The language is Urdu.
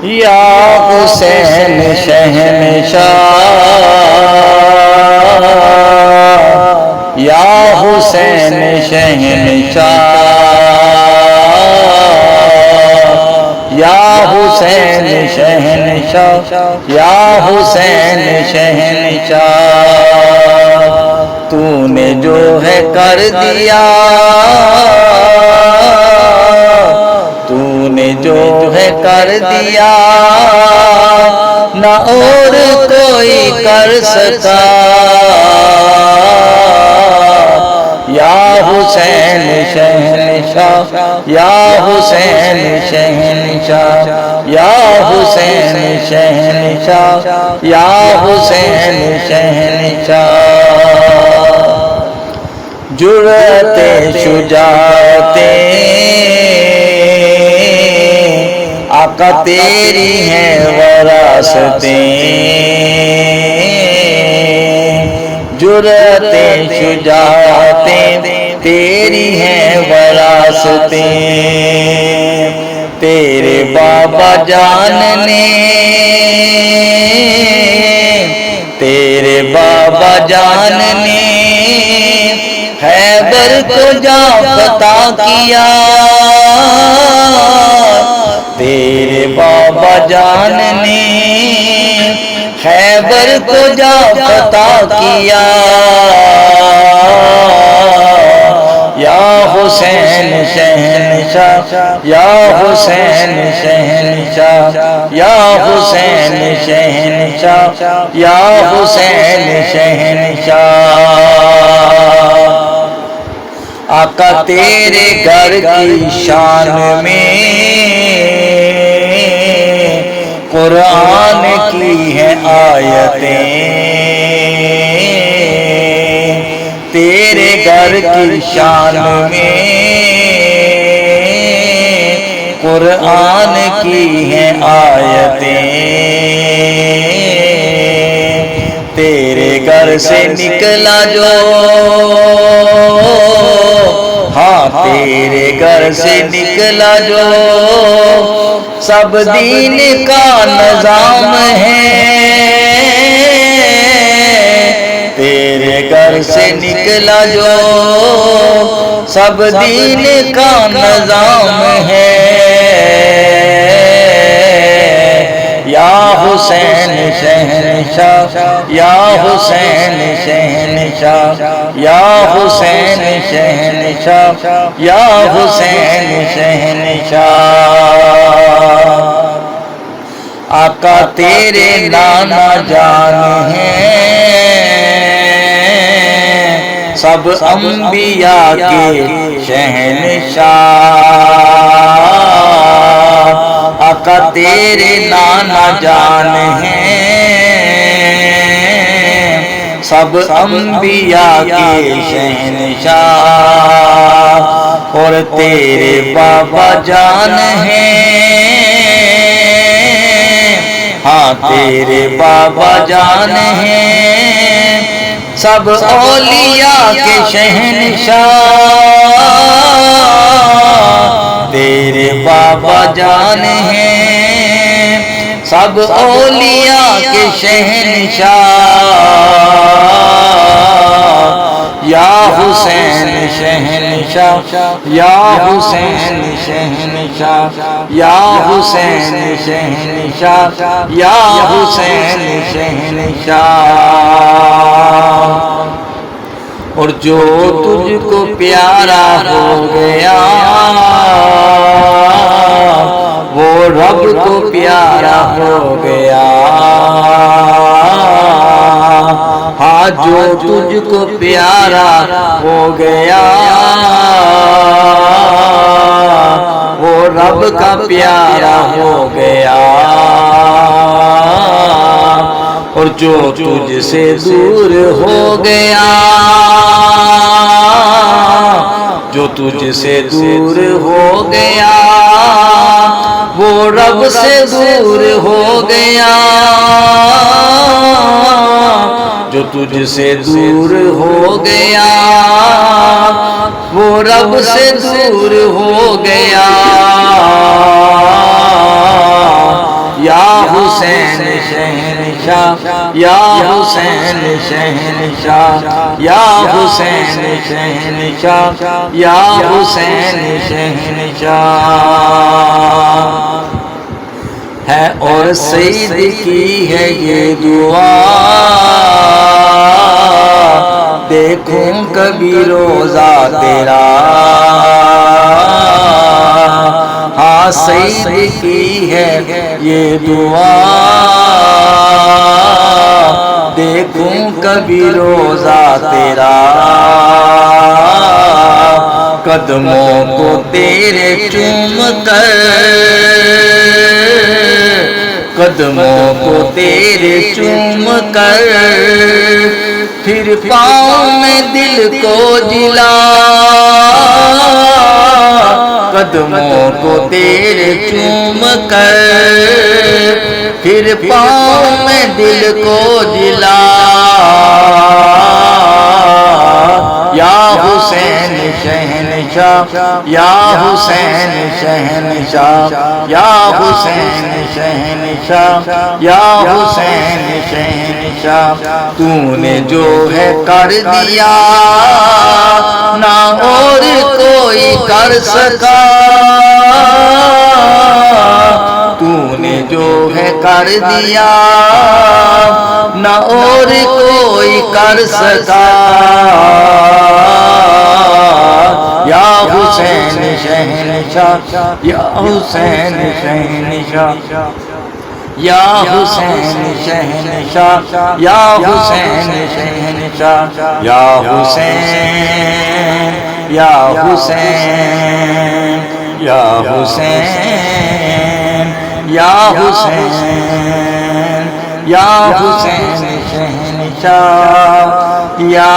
یا حسین شہنشاہ، یا حسین شہنشاہ، یا حسین شہنشاہ، یا حسین شہنشاہ، تو نے جو ہے کر دیا، تو نے جو ہے کر دیا، نہ اور کوئی کر سکا، یا حسین شہنشاہ، یا حسین شہنشاہ، یا حسین شہنشاہ، یا حسین شہنشاہ، جرأتیں شجاعتیں آقا تیری ہیں وراثتیں، جرأتیں شجاعتیں تیری ہیں وراثتیں، تیرے بابا جان نے، تیرے بابا جان نے خیبر کو جا فتح کیا، تیرے بابا جان نے خیبر کو جا فتح کیا، یا حسین شہنشاہ، یا حسین شہنشاہ، یا حسین شہنشاہ، یا حسین شہنشاہ، آقا تیرے گھر کی شان میں قرآن کی ہے آیتیں، تیرے گھر کی شان میں قرآن کی ہے آیتیں، تیرے گھر سے نکلا جو، ہاں تیرے گھر سے نکلا جو سب دین کا نظام ہے، تیرے گھر سے نکلا جو سب دین کا نظام ہے، یا حسین شہنشاہ، یا حسین شہنشاہ، یا حسین شہنشاہ، یا حسین شہنشاہ، آقا تیرے نانا جان ہیں سب انبیاء کے شہنشاہ، آقا تیرے نانا جان ہیں سب انبیاء کے شہنشاہ، اور تیرے بابا جان ہیں، ہاں تیرے بابا جان ہیں سب اولیاء کے شہنشاہ، تیرے بابا جان ہیں سب اولیاء کے شہنشاہ، یا حسین شہنشاہ، یا حسین شہنشاہ، یا حسین شہنشاہ، یا حسین شہنشاہ، اور جو تجھ کو پیارا ہو گیا وہ رب کو پیارا ہو گیا، ہاں جو تجھ کو پیارا ہو گیا وہ رب کا پیارا ہو گیا، اور جو تجھ سے دور ہو گیا، جو تجھ سے دور ہو گیا وہ رب سے دور ہو گیا، جو تجھ سے دور ہو گیا وہ رب سے دور ہو گیا، حسین شہنشاہ یا حسین شہنشاہ یا حسین شہنشاہ یا حسین شہنشاہ ہے اور سید کی ہے یہ دعا دیکھوں کبھی روزہ تیرا ہاں سید کی ہے یہ دعا دیکھوں کبھی روزہ تیرا قدموں کو تیرے چوم کر قدموں کو تیرے چوم کر پھر پاؤں میں دل کو جلا قدموں کو تیرے چوم کر پھر پاؤں میں دل کو جلا یا حسین شہنشاہ یا حسین شہنشاہ یا حسین شہنشاہ یا حسین شہنشاہ تو نے جو ہے کر دیا نہ اور کوئی کر سکا تو نے جو ہے کر دیا نہ اور کوئی کر سکا یا حسین شہنشاہ یا حسین شہنشاہ یا حسین شہنشاہ یا حسین شہنشاہ یا حسین یا حسین یا حسین یا حسین یا حسین شہنشاہ یا